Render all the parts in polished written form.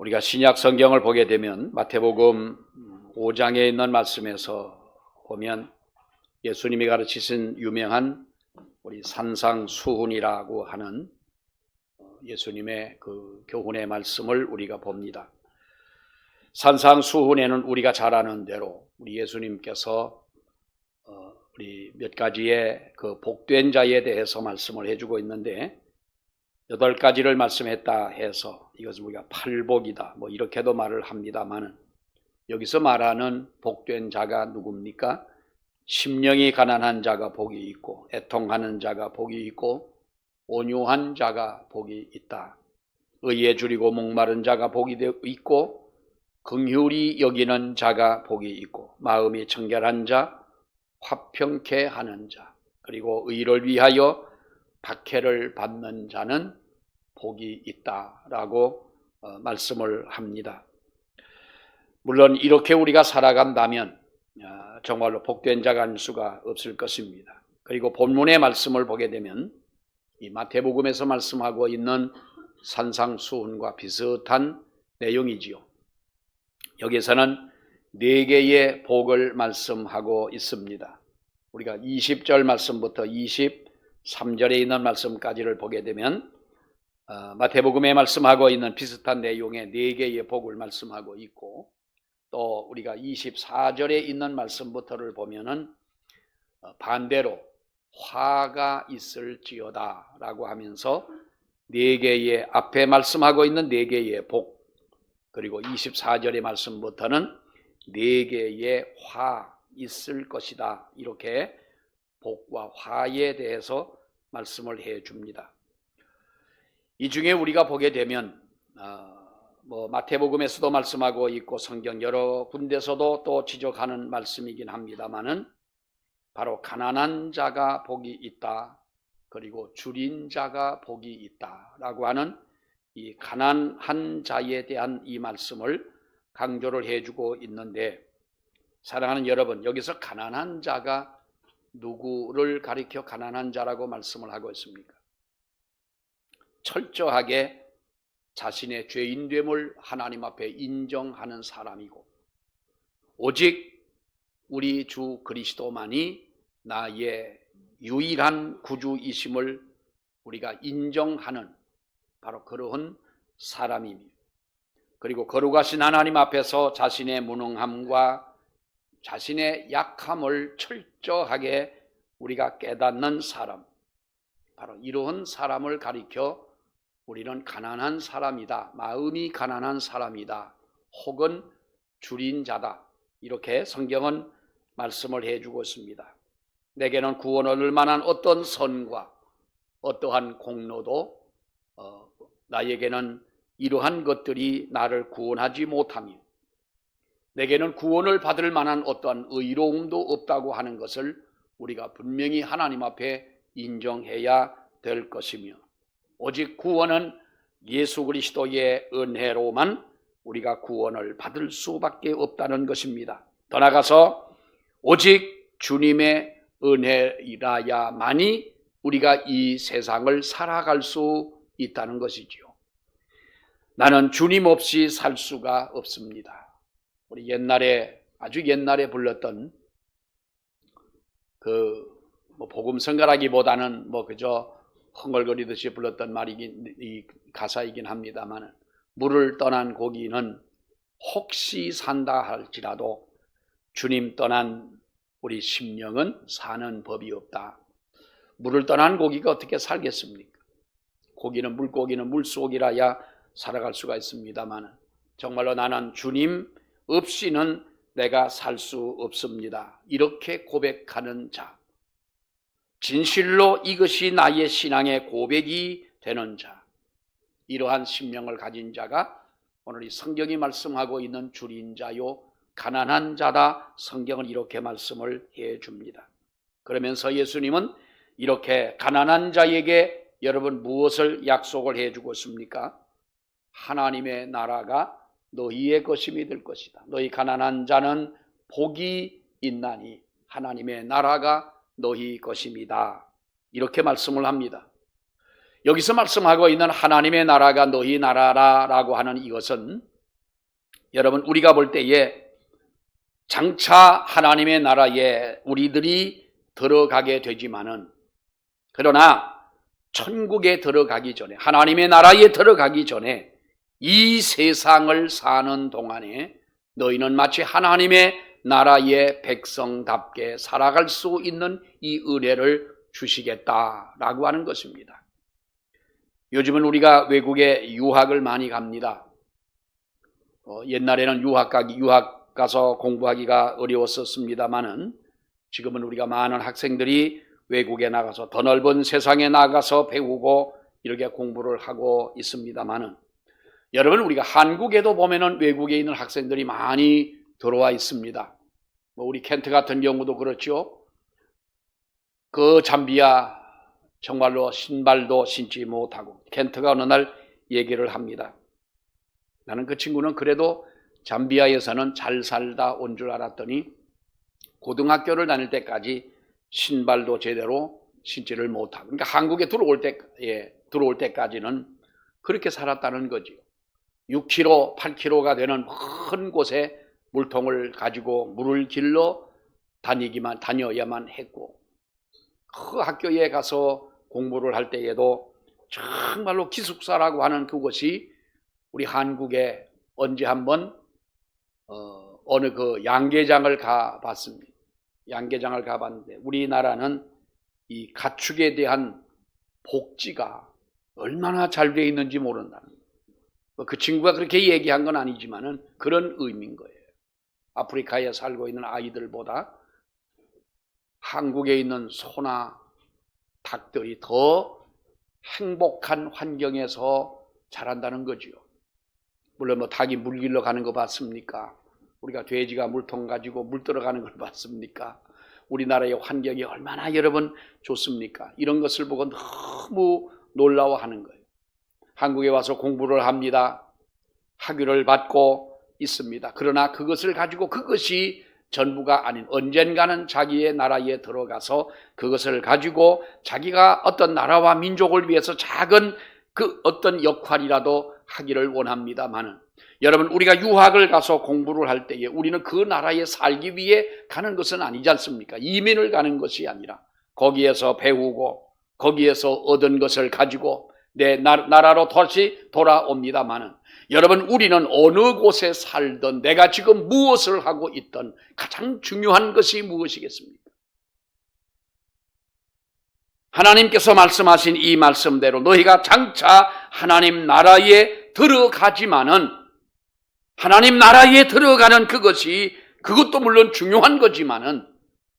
우리가 신약 성경을 보게 되면 마태복음 5장에 있는 말씀에서 보면 예수님이 가르치신 유명한 우리 산상수훈이라고 하는 예수님의 그 교훈의 말씀을 우리가 봅니다. 산상수훈에는 우리가 잘 아는 대로 우리 예수님께서 우리 몇 가지의 그 복된 자에 대해서 말씀을 해주고 있는데 8가지를 말씀했다 해서 이것을 우리가 팔복이다 뭐 이렇게도 말을 합니다만은 여기서 말하는 복된 자가 누굽니까? 심령이 가난한 자가 복이 있고 애통하는 자가 복이 있고 온유한 자가 복이 있다. 의에 줄이고 목마른 자가 복이 있고 긍휼히 여기는 자가 복이 있고 마음이 청결한 자, 화평케 하는 자, 그리고 의를 위하여 박해를 받는 자는 복이 있다라고 말씀을 합니다. 물론 이렇게 우리가 살아간다면 정말로 복된 자가 아닐 수가 없을 것입니다. 그리고 본문의 말씀을 보게 되면 이 마태복음에서 말씀하고 있는 산상수훈과 비슷한 내용이지요. 여기서는 4개의 복을 말씀하고 있습니다. 우리가 20절 말씀부터 23절에 있는 말씀까지를 보게 되면 마태복음에 말씀하고 있는 비슷한 내용의 4개의 복을 말씀하고 있고 또 우리가 24절에 있는 말씀부터를 보면은 반대로 화가 있을지어다 라고 하면서 4개의 앞에 말씀하고 있는 4개의 복, 그리고 24절의 말씀부터는 4개의 화 있을 것이다, 이렇게 복과 화에 대해서 말씀을 해 줍니다. 이 중에 우리가 보게 되면 마태복음에서도 말씀하고 있고 성경 여러 군데서도 또 지적하는 말씀이긴 합니다만은 바로 가난한 자가 복이 있다, 그리고 줄인 자가 복이 있다라고 하는 이 가난한 자에 대한 이 말씀을 강조를 해주고 있는데, 사랑하는 여러분, 여기서 가난한 자가 누구를 가리켜 가난한 자라고 말씀을 하고 있습니까? 철저하게 자신의 죄인됨을 하나님 앞에 인정하는 사람이고 오직 우리 주 그리스도만이 나의 유일한 구주이심을 우리가 인정하는 바로 그러한 사람입니다. 그리고 거룩하신 하나님 앞에서 자신의 무능함과 자신의 약함을 철저하게 우리가 깨닫는 사람, 바로 이러한 사람을 가리켜 우리는 가난한 사람이다, 마음이 가난한 사람이다, 혹은 줄인 자다, 이렇게 성경은 말씀을 해주고 있습니다. 내게는 구원 얻을 만한 어떤 선과 어떠한 공로도 나에게는 이러한 것들이 나를 구원하지 못하며 내게는 구원을 받을 만한 어떠한 의로움도 없다고 하는 것을 우리가 분명히 하나님 앞에 인정해야 될 것이며 오직 구원은 예수 그리스도의 은혜로만 우리가 구원을 받을 수밖에 없다는 것입니다. 더 나아가서 오직 주님의 은혜이라야만이 우리가 이 세상을 살아갈 수 있다는 것이지요. 나는 주님 없이 살 수가 없습니다. 우리 옛날에 아주 옛날에 불렀던 복음성가라기보다는 그저 흥얼거리듯이 불렀던 말이긴 이 가사이긴 합니다만, 물을 떠난 고기는 혹시 산다 할지라도 주님 떠난 우리 심령은 사는 법이 없다. 물을 떠난 고기가 어떻게 살겠습니까? 물고기는 물속이라야 살아갈 수가 있습니다만 정말로 나는 주님 없이는 내가 살 수 없습니다, 이렇게 고백하는 자, 진실로 이것이 나의 신앙의 고백이 되는 자, 이러한 심령을 가진 자가 오늘 이 성경이 말씀하고 있는 줄인 자요 가난한 자다, 성경은 이렇게 말씀을 해줍니다. 그러면서 예수님은 이렇게 가난한 자에게 여러분 무엇을 약속을 해주고 있습니까? 하나님의 나라가 너희의 것임이 될 것이다. 너희 가난한 자는 복이 있나니 하나님의 나라가 너희 것입니다, 이렇게 말씀을 합니다. 여기서 말씀하고 있는 하나님의 나라가 너희 나라라고 하는 이것은 여러분, 우리가 볼 때에 장차 하나님의 나라에 우리들이 들어가게 되지만은, 그러나 천국에 들어가기 전에, 하나님의 나라에 들어가기 전에 이 세상을 사는 동안에 너희는 마치 하나님의 나라의 백성답게 살아갈 수 있는 이 은혜를 주시겠다라고 하는 것입니다. 요즘은 우리가 외국에 유학을 많이 갑니다. 옛날에는 유학 가서 공부하기가 어려웠었습니다만은 지금은 우리가 많은 학생들이 외국에 나가서 더 넓은 세상에 나가서 배우고 이렇게 공부를 하고 있습니다만은, 여러분, 우리가 한국에도 보면은 외국에 있는 학생들이 많이 들어와 있습니다. 우리 켄트 같은 경우도 그렇죠. 그 잠비아 정말로 신발도 신지 못하고, 켄트가 어느 날 얘기를 합니다. 나는 그 친구는 그래도 잠비아에서는 잘 살다 온 줄 알았더니 고등학교를 다닐 때까지 신발도 제대로 신지를 못하고, 그러니까 한국에 들어올 때까지는 그렇게 살았다는 거지요. 6km, 8km가 되는 먼 곳에 물통을 가지고 물을 길러 다녀야만 했고, 그 학교에 가서 공부를 할 때에도 정말로 기숙사라고 하는 그것이 우리 한국에 언제 한번 어느 그 양계장을 가봤습니다. 양계장을 가봤는데 우리나라는 이 가축에 대한 복지가 얼마나 잘 되어 있는지 모른다는 거예요. 그 친구가 그렇게 얘기한 건 아니지만은 그런 의미인 거예요. 아프리카에 살고 있는 아이들보다 한국에 있는 소나 닭들이 더 행복한 환경에서 자란다는 거죠. 물론 뭐 닭이 물 길러 가는 거 봤습니까? 우리가 돼지가 물통 가지고 물 들어가는 걸 봤습니까? 우리나라의 환경이 얼마나 여러분 좋습니까? 이런 것을 보고 너무 놀라워하는 거예요. 한국에 와서 공부를 합니다. 학위를 받고 있습니다. 그러나 그것을 가지고 그것이 전부가 아닌, 언젠가는 자기의 나라에 들어가서 그것을 가지고 자기가 어떤 나라와 민족을 위해서 작은 그 어떤 역할이라도 하기를 원합니다만은, 여러분, 우리가 유학을 가서 공부를 할 때에 우리는 그 나라에 살기 위해 가는 것은 아니지 않습니까? 이민을 가는 것이 아니라 거기에서 배우고 거기에서 얻은 것을 가지고 내 나라로 다시 돌아옵니다만은, 여러분, 우리는 어느 곳에 살든 내가 지금 무엇을 하고 있든 가장 중요한 것이 무엇이겠습니까? 하나님께서 말씀하신 이 말씀대로 너희가 장차 하나님 나라에 들어가지만은, 하나님 나라에 들어가는 그것도 물론 중요한 거지만은,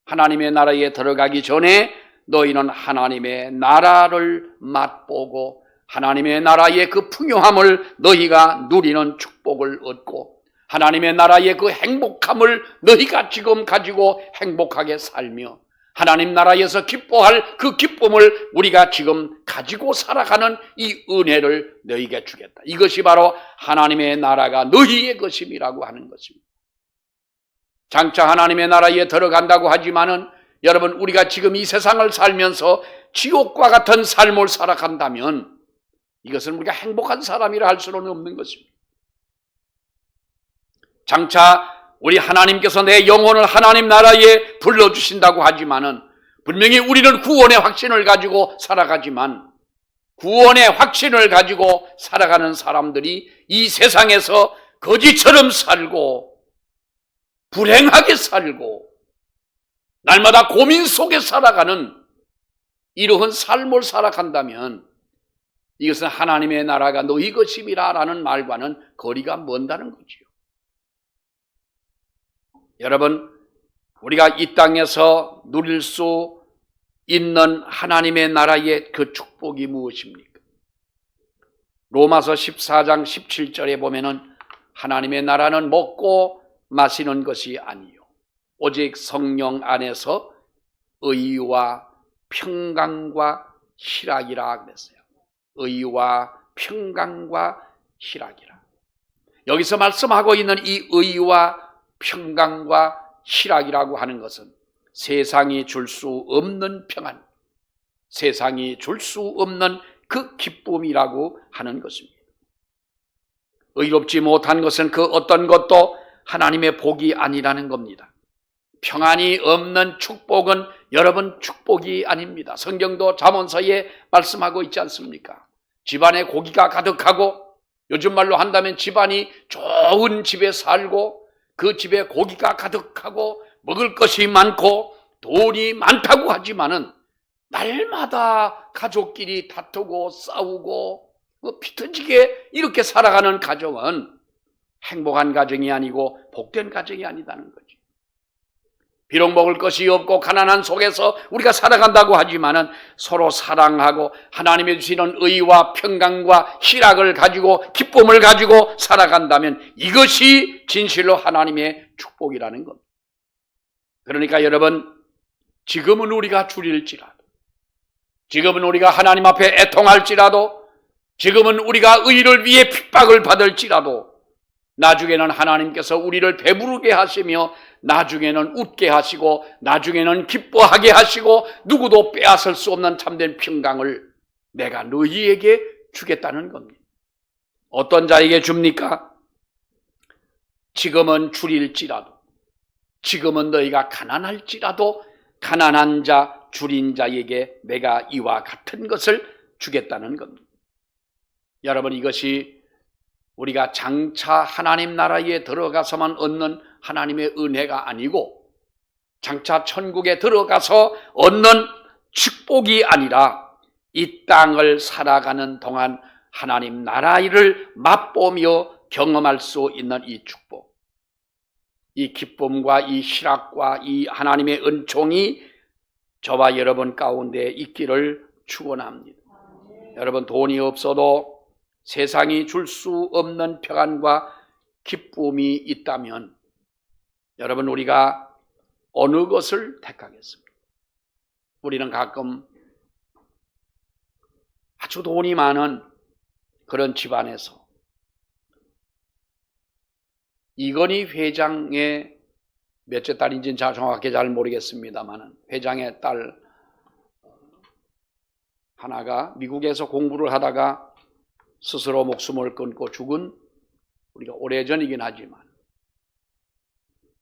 하나님의 나라에 들어가기 전에 너희는 하나님의 나라를 맛보고 하나님의 나라의 그 풍요함을 너희가 누리는 축복을 얻고, 하나님의 나라의 그 행복함을 너희가 지금 가지고 행복하게 살며, 하나님 나라에서 기뻐할 그 기쁨을 우리가 지금 가지고 살아가는 이 은혜를 너희에게 주겠다. 이것이 바로 하나님의 나라가 너희의 것임이라고 하는 것입니다. 장차 하나님의 나라에 들어간다고 하지만은, 여러분, 우리가 지금 이 세상을 살면서 지옥과 같은 삶을 살아간다면 이것은 우리가 행복한 사람이라 할 수는 없는 것입니다. 장차 우리 하나님께서 내 영혼을 하나님 나라에 불러주신다고 하지만은, 분명히 우리는 구원의 확신을 가지고 살아가지만, 구원의 확신을 가지고 살아가는 사람들이 이 세상에서 거지처럼 살고 불행하게 살고 날마다 고민 속에 살아가는 이러한 삶을 살아간다면 이것은 하나님의 나라가 너희 것임이라는 말과는 거리가 먼다는 거지요. 여러분, 우리가 이 땅에서 누릴 수 있는 하나님의 나라의 그 축복이 무엇입니까? 로마서 14장 17절에 보면은 하나님의 나라는 먹고 마시는 것이 아니요 오직 성령 안에서 의와 평강과 희락이라 그랬어요. 의와 평강과 희락이라. 여기서 말씀하고 있는 이 의와 평강과 희락이라고 하는 것은 세상이 줄 수 없는 평안, 세상이 줄 수 없는 그 기쁨이라고 하는 것입니다. 의롭지 못한 것은 그 어떤 것도 하나님의 복이 아니라는 겁니다. 평안이 없는 축복은 여러분 축복이 아닙니다. 성경도 잠언서에 말씀하고 있지 않습니까? 집안에 고기가 가득하고, 요즘 말로 한다면 집안이 좋은 집에 살고 그 집에 고기가 가득하고 먹을 것이 많고 돈이 많다고 하지만은 날마다 가족끼리 다투고 싸우고 피 터지게 이렇게 살아가는 가정은 행복한 가정이 아니고 복된 가정이 아니다는 거죠. 비록 먹을 것이 없고 가난한 속에서 우리가 살아간다고 하지만은 서로 사랑하고 하나님의 주시는 의와 평강과 희락을 가지고 기쁨을 가지고 살아간다면 이것이 진실로 하나님의 축복이라는 겁니다. 그러니까 여러분, 지금은 우리가 줄일지라도, 지금은 우리가 하나님 앞에 애통할지라도, 지금은 우리가 의를 위해 핍박을 받을지라도 나중에는 하나님께서 우리를 배부르게 하시며 나중에는 웃게 하시고 나중에는 기뻐하게 하시고 누구도 빼앗을 수 없는 참된 평강을 내가 너희에게 주겠다는 겁니다. 어떤 자에게 줍니까? 지금은 줄일지라도, 지금은 너희가 가난할지라도 가난한 자, 줄인 자에게 내가 이와 같은 것을 주겠다는 겁니다. 여러분, 이것이 우리가 장차 하나님 나라에 들어가서만 얻는 하나님의 은혜가 아니고 장차 천국에 들어가서 얻는 축복이 아니라 이 땅을 살아가는 동안 하나님 나라를 맛보며 경험할 수 있는 이 축복, 이 기쁨과 이 희락과 이 하나님의 은총이 저와 여러분 가운데 있기를 축원합니다. 여러분, 돈이 없어도 세상이 줄 수 없는 평안과 기쁨이 있다면 여러분, 우리가 어느 것을 택하겠습니까? 우리는 가끔 아주 돈이 많은 그런 집안에서 이건희 회장의 몇째 딸인지는 정확히 잘 모르겠습니다만 회장의 딸 하나가 미국에서 공부를 하다가 스스로 목숨을 끊고 죽은, 우리가 오래전이긴 하지만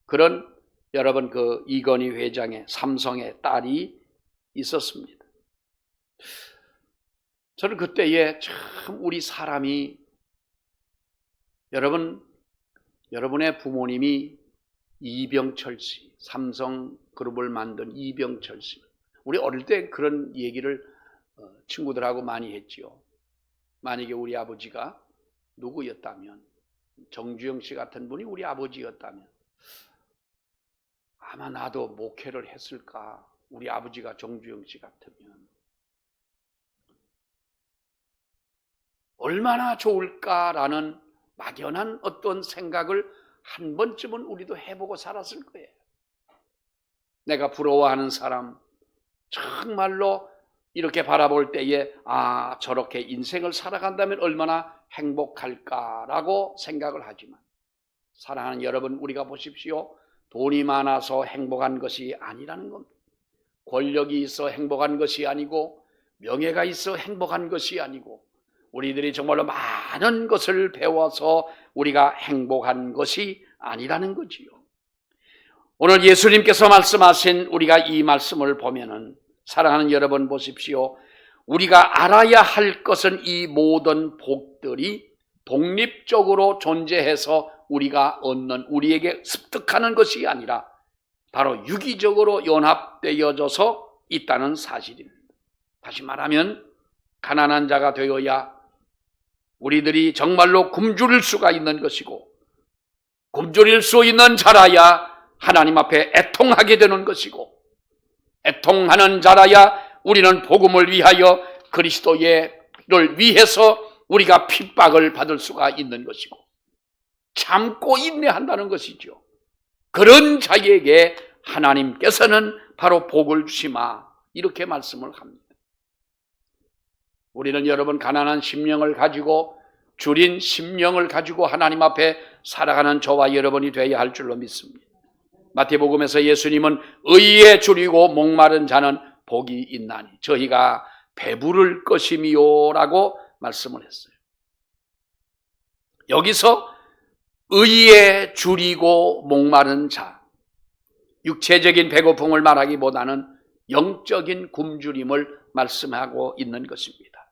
그런 여러분 그 이건희 회장의 삼성의 딸이 있었습니다. 저는 그때에 참 우리 사람이, 여러분의 부모님이 이병철 씨, 삼성 그룹을 만든 이병철 씨, 우리 어릴 때 그런 얘기를 친구들하고 많이 했지요. 만약에 우리 아버지가 누구였다면, 정주영 씨 같은 분이 우리 아버지였다면 아마 나도 목회를 했을까, 우리 아버지가 정주영 씨 같으면 얼마나 좋을까라는 막연한 어떤 생각을 한 번쯤은 우리도 해보고 살았을 거예요. 내가 부러워하는 사람, 정말로 이렇게 바라볼 때에 저렇게 인생을 살아간다면 얼마나 행복할까라고 생각을 하지만, 사랑하는 여러분, 우리가 보십시오. 돈이 많아서 행복한 것이 아니라는 겁니다. 권력이 있어 행복한 것이 아니고 명예가 있어 행복한 것이 아니고 우리들이 정말로 많은 것을 배워서 우리가 행복한 것이 아니라는 거지요. 오늘 예수님께서 말씀하신 우리가 이 말씀을 보면은, 사랑하는 여러분 보십시오. 우리가 알아야 할 것은 이 모든 복들이 독립적으로 존재해서 우리가 얻는, 우리에게 습득하는 것이 아니라 바로 유기적으로 연합되어져서 있다는 사실입니다. 다시 말하면 가난한 자가 되어야 우리들이 정말로 굶주릴 수가 있는 것이고, 굶주릴 수 있는 자라야 하나님 앞에 애통하게 되는 것이고, 애통하는 자라야 우리는 복음을 위하여 그리스도를 위해서 우리가 핍박을 받을 수가 있는 것이고 참고 인내한다는 것이죠. 그런 자에게 하나님께서는 바로 복을 주시마, 이렇게 말씀을 합니다. 우리는 여러분 가난한 심령을 가지고, 줄인 심령을 가지고 하나님 앞에 살아가는 저와 여러분이 되어야 할 줄로 믿습니다. 마태복음에서 예수님은 의에 줄이고 목마른 자는 복이 있나니 저희가 배부를 것이미요 라고 말씀을 했어요. 여기서 의에 줄이고 목마른 자, 육체적인 배고픔을 말하기보다는 영적인 굶주림을 말씀하고 있는 것입니다.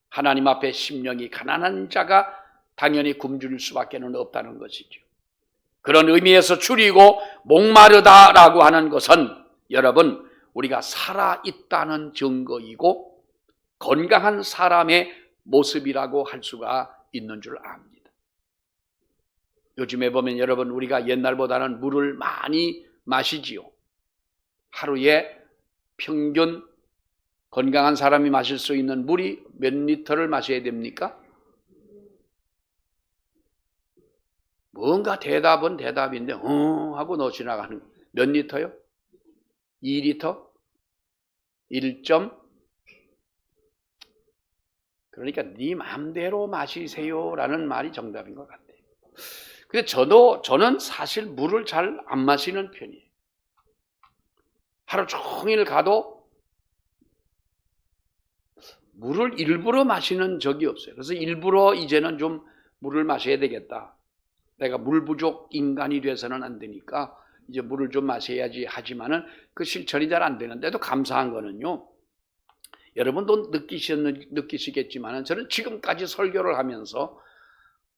하나님 앞에 심령이 가난한 자가 당연히 굶주릴 수밖에 없다는 것이죠. 그런 의미에서 줄이고 목마르다라고 하는 것은 여러분, 우리가 살아있다는 증거이고 건강한 사람의 모습이라고 할 수가 있는 줄 압니다. 요즘에 보면 여러분, 우리가 옛날보다는 물을 많이 마시지요. 하루에 평균 건강한 사람이 마실 수 있는 물이 몇 리터를 마셔야 됩니까? 뭔가 대답은 대답인데 하고 넣어 지나가는 몇 리터요? 2리터? 1점? 그러니까 네 마음대로 마시세요라는 말이 정답인 것 같아요. 근데 저는 사실 물을 잘 안 마시는 편이에요. 하루 종일 가도 물을 일부러 마시는 적이 없어요. 그래서 일부러 이제는 좀 물을 마셔야 되겠다. 내가 물 부족 인간이 돼서는 안 되니까 이제 물을 좀 마셔야지 하지만은 그 실천이 잘 안 되는데도 감사한 거는요. 여러분도 느끼시겠지만은 저는 지금까지 설교를 하면서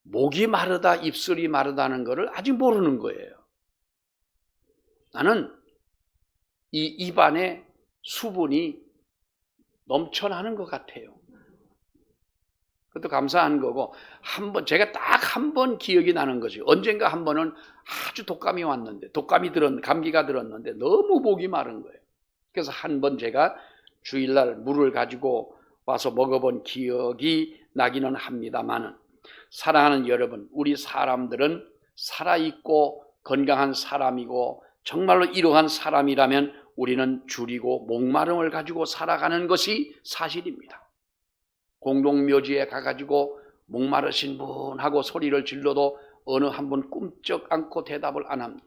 목이 마르다, 입술이 마르다는 것을 아직 모르는 거예요. 나는 이 입안에 수분이 넘쳐나는 것 같아요. 그것도 감사한 거고, 제가 딱 한 번 기억이 나는 거지. 언젠가 한 번은 아주 독감이 왔는데, 감기가 들었는데 너무 목이 마른 거예요. 그래서 한 번 제가 주일날 물을 가지고 와서 먹어본 기억이 나기는 합니다만은, 사랑하는 여러분, 우리 사람들은 살아있고 건강한 사람이고 정말로 이러한 사람이라면 우리는 줄이고 목마름을 가지고 살아가는 것이 사실입니다. 공동묘지에 가가지고 목마르신 분하고 소리를 질러도 어느 한 분 꿈쩍 않고 대답을 안 합니다.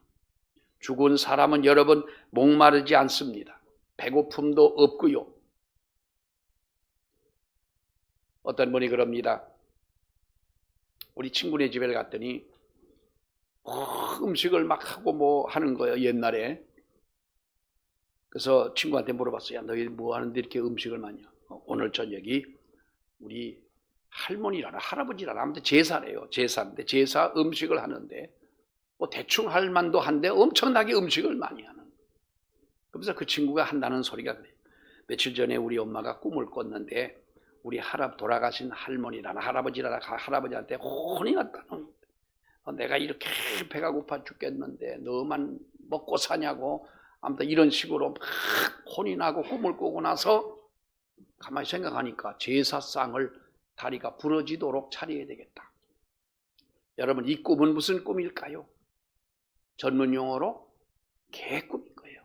죽은 사람은 여러분 목마르지 않습니다. 배고픔도 없고요. 어떤 분이 그럽니다. 우리 친구네 집에 갔더니 음식을 막 하고 뭐 하는 거예요, 옛날에. 그래서 친구한테 물어봤어요. 야, 너희 뭐 하는데 이렇게 음식을 많이 해? 오늘 저녁이 우리 할머니라나 할아버지라나 아무튼 제사래요. 제사인데 제사 음식을 하는데 뭐 대충 할 만도 한데 엄청나게 음식을 많이 하는 거예요. 그래서 그 친구가 한다는 소리가 그래요. 며칠 전에 우리 엄마가 꿈을 꿨는데 우리 돌아가신 할머니라나 할아버지라나 할아버지한테 혼이 났다는 거예요. 내가 이렇게 배가 고파 죽겠는데 너만 먹고 사냐고 아무튼 이런 식으로 막 혼이 나고 꿈을 꾸고 나서 가만히 생각하니까 제사상을 다리가 부러지도록 차려야 되겠다. 여러분, 이 꿈은 무슨 꿈일까요? 전문 용어로 개꿈인 거예요.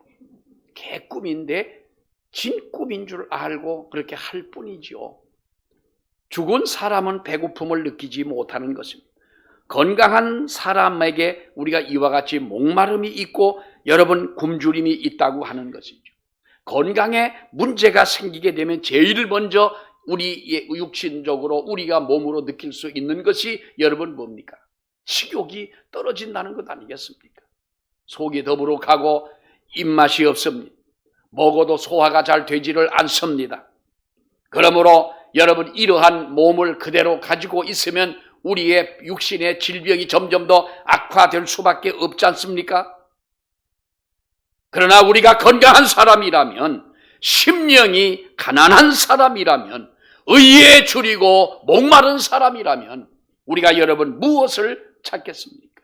개꿈인데 진꿈인 줄 알고 그렇게 할 뿐이죠. 죽은 사람은 배고픔을 느끼지 못하는 것입니다. 건강한 사람에게 우리가 이와 같이 목마름이 있고 여러분 굶주림이 있다고 하는 것이죠. 건강에 문제가 생기게 되면 제일 먼저 우리 육신적으로 우리가 몸으로 느낄 수 있는 것이 여러분 뭡니까? 식욕이 떨어진다는 것 아니겠습니까? 속이 더부룩하고 입맛이 없습니다. 먹어도 소화가 잘 되지를 않습니다. 그러므로 여러분 이러한 몸을 그대로 가지고 있으면 우리의 육신의 질병이 점점 더 악화될 수밖에 없지 않습니까? 그러나 우리가 건강한 사람이라면, 심령이 가난한 사람이라면, 의에 줄이고 목마른 사람이라면 우리가 여러분 무엇을 찾겠습니까?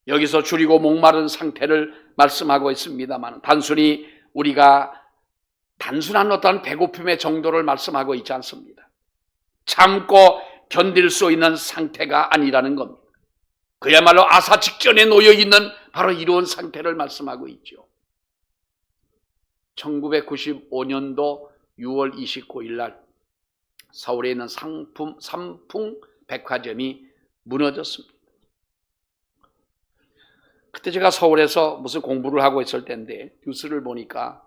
여기서 줄이고 목마른 상태를 말씀하고 있습니다만 단순히 우리가 단순한 어떤 배고픔의 정도를 말씀하고 있지 않습니다. 참고 견딜 수 있는 상태가 아니라는 겁니다. 그야말로 아사 직전에 놓여 있는 바로 이런 상태를 말씀하고 있죠. 1995년도 6월 29일 날 서울에 있는 삼풍 백화점이 무너졌습니다. 그때 제가 서울에서 무슨 공부를 하고 있을 때인데 뉴스를 보니까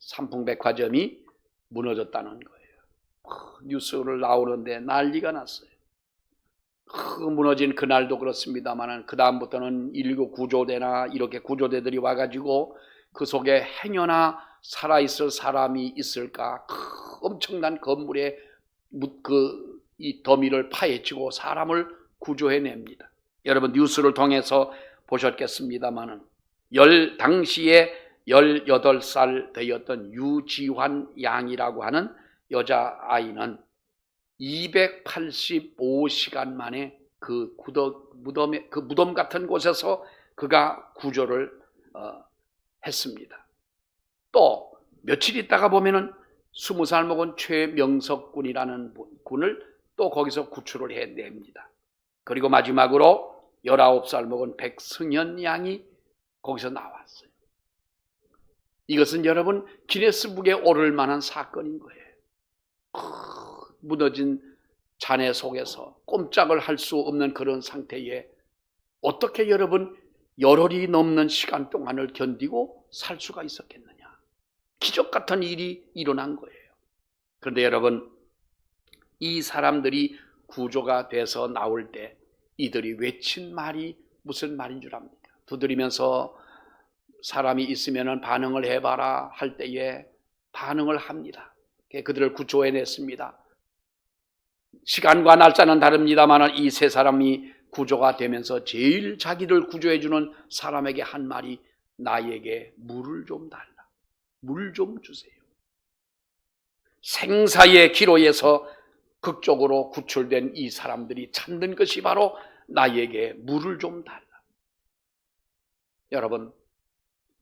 삼풍 백화점이 무너졌다는 거예요. 뉴스를 나오는데 난리가 났어요. 무너진 그날도 그렇습니다만 그 다음부터는 119 구조대나 이렇게 구조대들이 와가지고 그 속에 행여나 살아있을 사람이 있을까 엄청난 건물에 이 더미를 파헤치고 사람을 구조해냅니다. 여러분 뉴스를 통해서 보셨겠습니다만 당시에 18살 되었던 유지환 양이라고 하는 여자아이는 285시간 만에 그 무덤 같은 곳에서 그가 구조를 했습니다. 또 며칠 있다가 보면은 20살 먹은 최명석 군이라는 군을 또 거기서 구출을 해냅니다. 그리고 마지막으로 19살 먹은 백승현 양이 거기서 나왔어요. 이것은 여러분 기네스북에 오를 만한 사건인 거예요. 무너진 잔해 속에서 꼼짝을 할 수 없는 그런 상태에 어떻게 여러분 열흘이 넘는 시간 동안을 견디고 살 수가 있었겠느냐. 기적 같은 일이 일어난 거예요. 그런데 여러분 이 사람들이 구조가 돼서 나올 때 이들이 외친 말이 무슨 말인 줄 압니까? 두드리면서 사람이 있으면 반응을 해봐라 할 때에 반응을 합니다. 그들을 구조해냈습니다. 시간과 날짜는 다릅니다만 이 세 사람이 구조가 되면서 제일 자기를 구조해주는 사람에게 한 말이 나에게 물을 좀 달라. 물 좀 주세요. 생사의 기로에서 극적으로 구출된 이 사람들이 찾는 것이 바로 나에게 물을 좀 달라. 여러분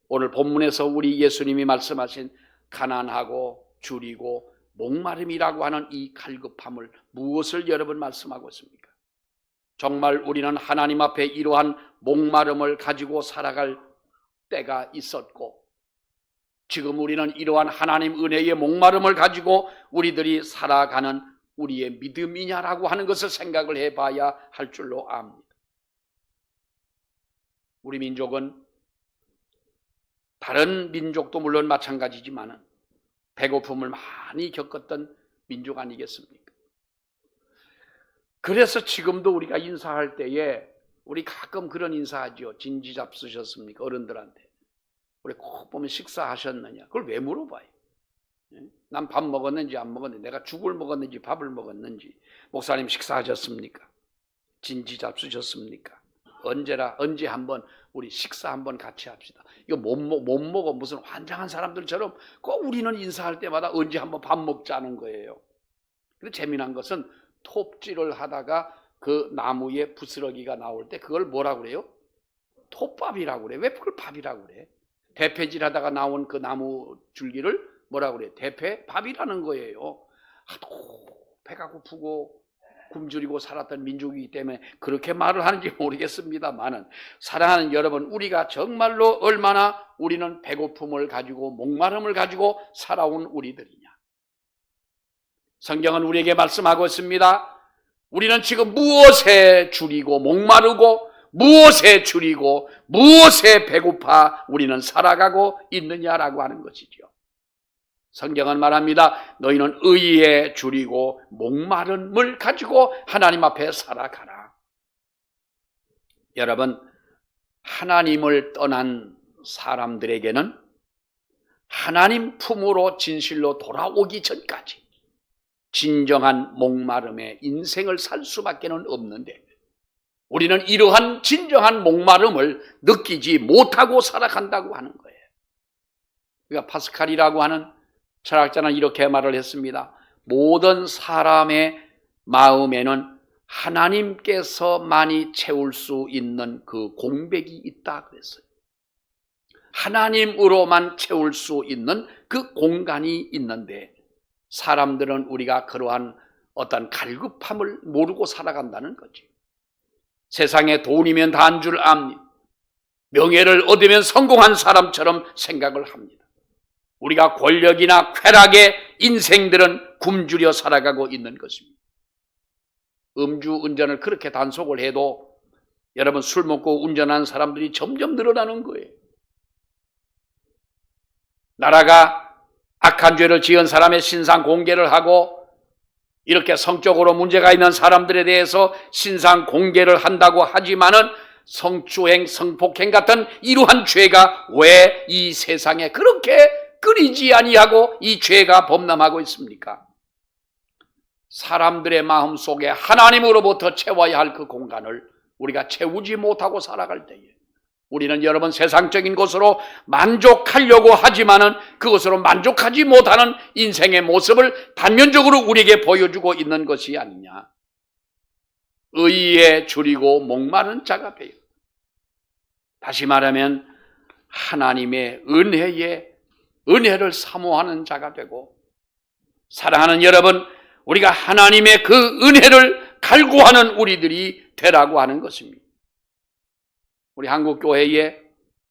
오늘 본문에서 우리 예수님이 말씀하신 가난하고 줄이고 목마름이라고 하는 이 갈급함을 무엇을 여러분 말씀하고 있습니까? 정말 우리는 하나님 앞에 이러한 목마름을 가지고 살아갈 때가 있었고 지금 우리는 이러한 하나님 은혜의 목마름을 가지고 우리들이 살아가는 우리의 믿음이냐라고 하는 것을 생각을 해봐야 할 줄로 압니다. 우리 민족은 다른 민족도 물론 마찬가지지만 배고픔을 많이 겪었던 민족 아니겠습니까? 그래서 지금도 우리가 인사할 때에 우리 가끔 그런 인사하죠. 진지 잡수셨습니까? 어른들한테. 우리 꼭 보면 식사하셨느냐? 그걸 왜 물어봐요? 난 밥 먹었는지 안 먹었는지, 내가 죽을 먹었는지 밥을 먹었는지, 목사님 식사하셨습니까? 진지 잡수셨습니까? 언제 한번 우리 식사 한번 같이 합시다. 이거 못 먹어 무슨 환장한 사람들처럼 꼭 우리는 인사할 때마다 언제 한번 밥 먹자는 거예요. 근데 재미난 것은 톱질을 하다가 그 나무에 부스러기가 나올 때 그걸 뭐라고 그래요? 톱밥이라고 그래. 왜 그걸 밥이라고 그래? 대패질 하다가 나온 그 나무 줄기를 뭐라고 그래? 대패밥이라는 거예요. 하도 배가 고프고 굶주리고 살았던 민족이기 때문에 그렇게 말을 하는지 모르겠습니다만은 사랑하는 여러분, 우리가 정말로 얼마나 우리는 배고픔을 가지고 목마름을 가지고 살아온 우리들이냐. 성경은 우리에게 말씀하고 있습니다. 우리는 지금 무엇에 줄이고 목마르고 무엇에 줄이고 무엇에 배고파 우리는 살아가고 있느냐라고 하는 것이죠. 성경은 말합니다. 너희는 의에 줄이고 목마름을 가지고 하나님 앞에 살아가라. 여러분, 하나님을 떠난 사람들에게는 하나님 품으로 진실로 돌아오기 전까지 진정한 목마름의 인생을 살 수밖에 없는데 우리는 이러한 진정한 목마름을 느끼지 못하고 살아간다고 하는 거예요. 그러니까 파스칼이라고 하는 철학자는 이렇게 말을 했습니다. 모든 사람의 마음에는 하나님께서만이 채울 수 있는 그 공백이 있다 그랬어요. 하나님으로만 채울 수 있는 그 공간이 있는데 사람들은 우리가 그러한 어떤 갈급함을 모르고 살아간다는 거지. 세상에 돈이면 다 한 줄 압니다. 명예를 얻으면 성공한 사람처럼 생각을 합니다. 우리가 권력이나 쾌락의 인생들은 굶주려 살아가고 있는 것입니다. 음주운전을 그렇게 단속을 해도 여러분 술 먹고 운전하는 사람들이 점점 늘어나는 거예요. 나라가 악한 죄를 지은 사람의 신상 공개를 하고 이렇게 성적으로 문제가 있는 사람들에 대해서 신상 공개를 한다고 하지만은 성추행, 성폭행 같은 이러한 죄가 왜 이 세상에 그렇게 끊이지 아니하고 이 죄가 범람하고 있습니까? 사람들의 마음 속에 하나님으로부터 채워야 할 그 공간을 우리가 채우지 못하고 살아갈 때에 우리는 여러분 세상적인 것으로 만족하려고 하지만은 그것으로 만족하지 못하는 인생의 모습을 단면적으로 우리에게 보여주고 있는 것이 아니냐. 의에 줄이고 목마른 자가 되어 다시 말하면 하나님의 은혜를 사모하는 자가 되고 사랑하는 여러분 우리가 하나님의 그 은혜를 갈구하는 우리들이 되라고 하는 것입니다. 우리 한국 교회에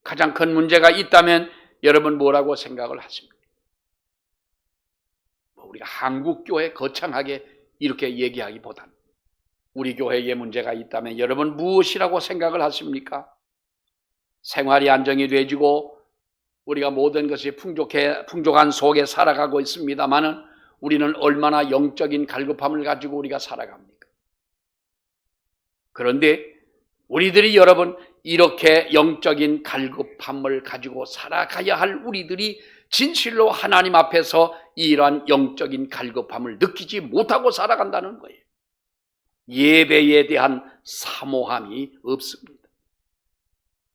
가장 큰 문제가 있다면 여러분 뭐라고 생각을 하십니까? 우리가 한국 교회 거창하게 이렇게 얘기하기보다는 우리 교회에 문제가 있다면 여러분 무엇이라고 생각을 하십니까? 생활이 안정이 되지고 우리가 모든 것이 풍족한 속에 살아가고 있습니다만은 우리는 얼마나 영적인 갈급함을 가지고 우리가 살아갑니까? 그런데 우리들이 여러분 이렇게 영적인 갈급함을 가지고 살아가야 할 우리들이 진실로 하나님 앞에서 이러한 영적인 갈급함을 느끼지 못하고 살아간다는 거예요. 예배에 대한 사모함이 없습니다.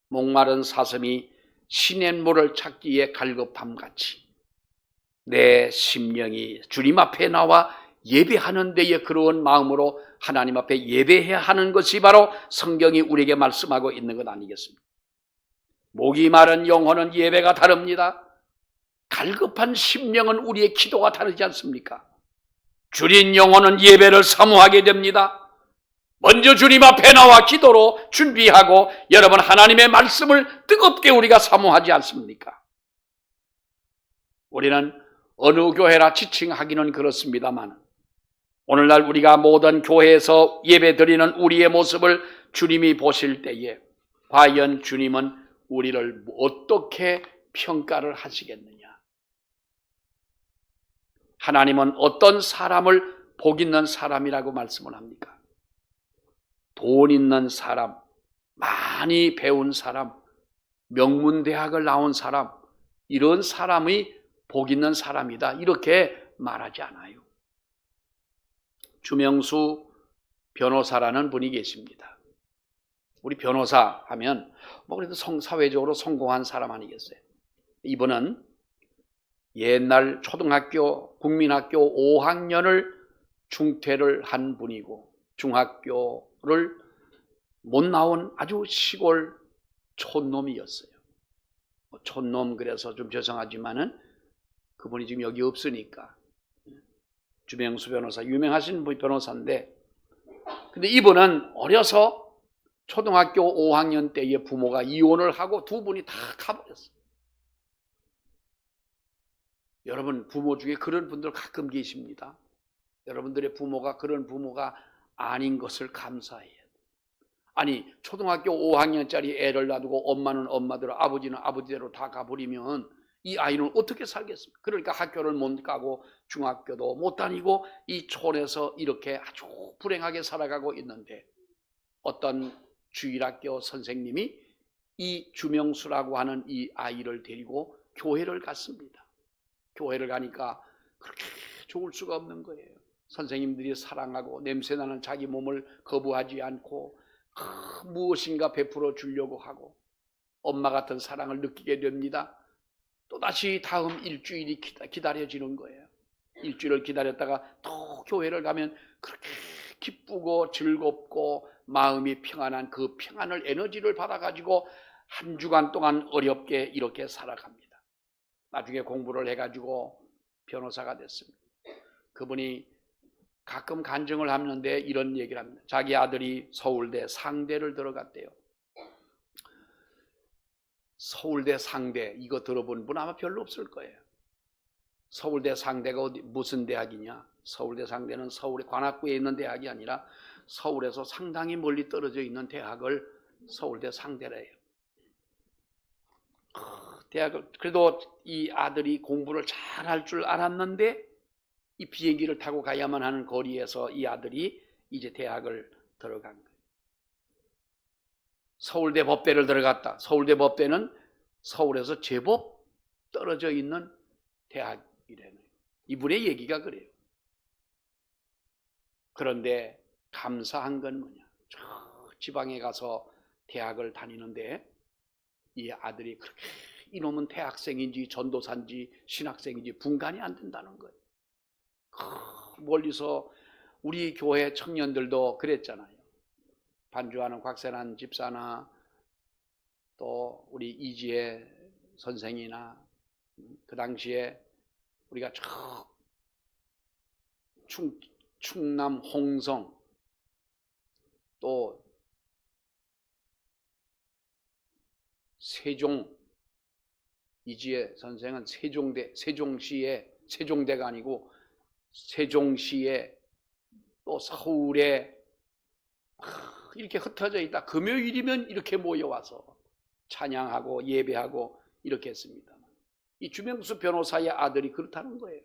목마른 사슴이 시냇물을 찾기에 갈급함같이 내 심령이 주님 앞에 나와 예배하는 데에 그러한 마음으로 하나님 앞에 예배해야 하는 것이 바로 성경이 우리에게 말씀하고 있는 것 아니겠습니까? 목이 마른 영혼은 예배가 다릅니다. 갈급한 심령은 우리의 기도가 다르지 않습니까? 줄인 영혼은 예배를 사모하게 됩니다. 먼저 주님 앞에 나와 기도로 준비하고 여러분 하나님의 말씀을 뜨겁게 우리가 사모하지 않습니까? 우리는 어느 교회라 지칭하기는 그렇습니다만 오늘날 우리가 모든 교회에서 예배 드리는 우리의 모습을 주님이 보실 때에 과연 주님은 우리를 어떻게 평가를 하시겠느냐? 하나님은 어떤 사람을 복 있는 사람이라고 말씀을 합니까? 돈 있는 사람, 많이 배운 사람, 명문대학을 나온 사람, 이런 사람이 복 있는 사람이다 이렇게 말하지 않아요. 주명수 변호사라는 분이 계십니다. 우리 변호사 하면 그래도 사회적으로 성공한 사람 아니겠어요? 이분은 옛날 초등학교, 국민학교 5학년을 중퇴를 한 분이고 중학교를 못 나온 아주 시골 촌놈이었어요. 촌놈 그래서 좀 죄송하지만은 그분이 지금 여기 없으니까 주명수 변호사 유명하신 변호사인데 근데 이분은 어려서 초등학교 5학년 때에 부모가 이혼을 하고 두 분이 다 가버렸어요. 여러분 부모 중에 그런 분들 가끔 계십니다. 여러분들의 부모가 그런 부모가 아닌 것을 감사해야 돼요. 아니 초등학교 5학년짜리 애를 놔두고 엄마는 엄마대로 아버지는 아버지대로 다 가버리면 이 아이는 어떻게 살겠습니까? 그러니까 학교를 못 가고 중학교도 못 다니고 이 촌에서 이렇게 아주 불행하게 살아가고 있는데 어떤 주일학교 선생님이 이 주명수라고 하는 이 아이를 데리고 교회를 갔습니다. 교회를 가니까 그렇게 좋을 수가 없는 거예요. 선생님들이 사랑하고 냄새나는 자기 몸을 거부하지 않고 무엇인가 베풀어 주려고 하고 엄마 같은 사랑을 느끼게 됩니다. 또다시 다음 일주일이 기다려지는 거예요. 일주일을 기다렸다가 또 교회를 가면 그렇게 기쁘고 즐겁고 마음이 평안한 그 평안을 에너지를 받아가지고 한 주간 동안 어렵게 이렇게 살아갑니다. 나중에 공부를 해가지고 변호사가 됐습니다. 그분이 가끔 간증을 하는데 이런 얘기를 합니다. 자기 아들이 서울대 상대를 들어갔대요. 서울대 상대 이거 들어본 분 아마 별로 없을 거예요. 서울대 상대가 무슨 대학이냐? 서울대 상대는 서울의 관악구에 있는 대학이 아니라 서울에서 상당히 멀리 떨어져 있는 대학을 서울대 상대래요. 대학을 그래도 이 아들이 공부를 잘 할 줄 알았는데 이 비행기를 타고 가야만 하는 거리에서 이 아들이 이제 대학을 들어간 거예요. 서울대 법대를 들어갔다. 서울대 법대는 서울에서 제법 떨어져 있는 대학이래요. 이분의 얘기가 그래요. 그런데 감사한 건 뭐냐? 저 지방에 가서 대학을 다니는데 이 아들이 그렇게 이놈은 대학생인지 전도사인지 신학생인지 분간이 안 된다는 거예요. 멀리서 우리 교회 청년들도 그랬잖아요. 반주하는 곽세란 집사나 또 우리 이지혜 선생이나 그 당시에 우리가 저 충남 홍성 또 세종, 이지혜 선생은 세종대가 아니고 세종시에 또 서울에 이렇게 흩어져 있다. 금요일이면 이렇게 모여와서 찬양하고 예배하고 이렇게 했습니다. 이 주명수 변호사의 아들이 그렇다는 거예요.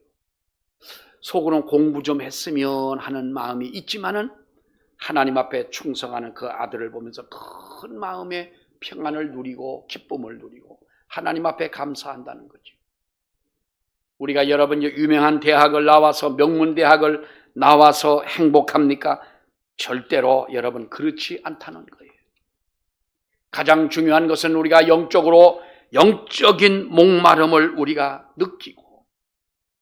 속으로는 공부 좀 했으면 하는 마음이 있지만은 하나님 앞에 충성하는 그 아들을 보면서 큰 마음의 평안을 누리고 기쁨을 누리고 하나님 앞에 감사한다는 거죠. 우리가 여러분 유명한 대학을 나와서 명문대학을 나와서 행복합니까? 절대로 여러분 그렇지 않다는 거예요. 가장 중요한 것은 우리가 영적인 목마름을 우리가 느끼고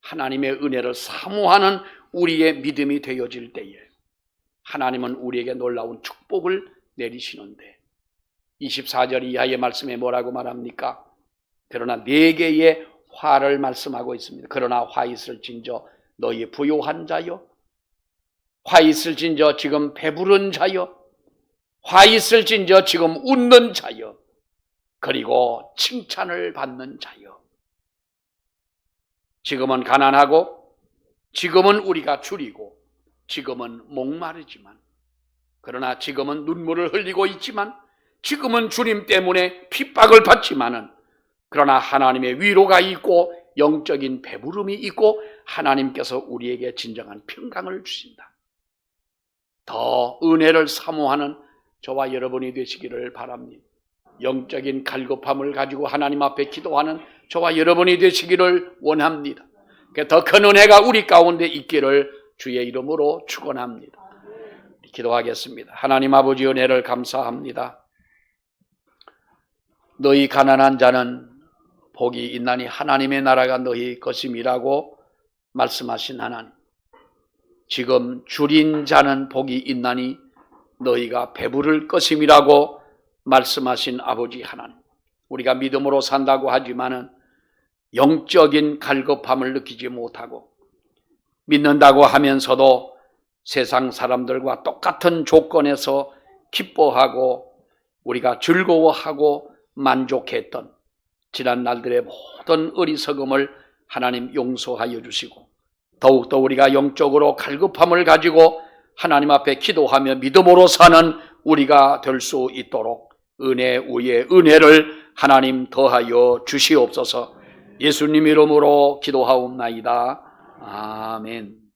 하나님의 은혜를 사모하는 우리의 믿음이 되어질 때에 하나님은 우리에게 놀라운 축복을 내리시는데 24절 이하의 말씀에 뭐라고 말합니까? 그러나 4개의 화를 말씀하고 있습니다. 그러나 화 있을진저 너희 부요한 자여, 화 있을진저 지금 배부른 자여, 화 있을진저 지금 웃는 자여, 그리고 칭찬을 받는 자여. 지금은 가난하고 지금은 우리가 줄이고 지금은 목마르지만 그러나 지금은 눈물을 흘리고 있지만 지금은 주님 때문에 핍박을 받지만은 그러나 하나님의 위로가 있고 영적인 배부름이 있고 하나님께서 우리에게 진정한 평강을 주신다. 더 은혜를 사모하는 저와 여러분이 되시기를 바랍니다. 영적인 갈급함을 가지고 하나님 앞에 기도하는 저와 여러분이 되시기를 원합니다. 더 큰 은혜가 우리 가운데 있기를 주의 이름으로 축원합니다. 기도하겠습니다. 하나님 아버지 은혜를 감사합니다. 너희 가난한 자는 복이 있나니 하나님의 나라가 너희 것임이라고 말씀하신 하나님, 지금 줄인 자는 복이 있나니 너희가 배부를 것임이라고 말씀하신 아버지 하나님, 우리가 믿음으로 산다고 하지만은 영적인 갈급함을 느끼지 못하고 믿는다고 하면서도 세상 사람들과 똑같은 조건에서 기뻐하고 우리가 즐거워하고 만족했던 지난 날들의 모든 어리석음을 하나님 용서하여 주시고 더욱더 우리가 영적으로 갈급함을 가지고 하나님 앞에 기도하며 믿음으로 사는 우리가 될 수 있도록 은혜 위에 은혜를 하나님 더하여 주시옵소서. 예수님 이름으로 기도하옵나이다. 아멘.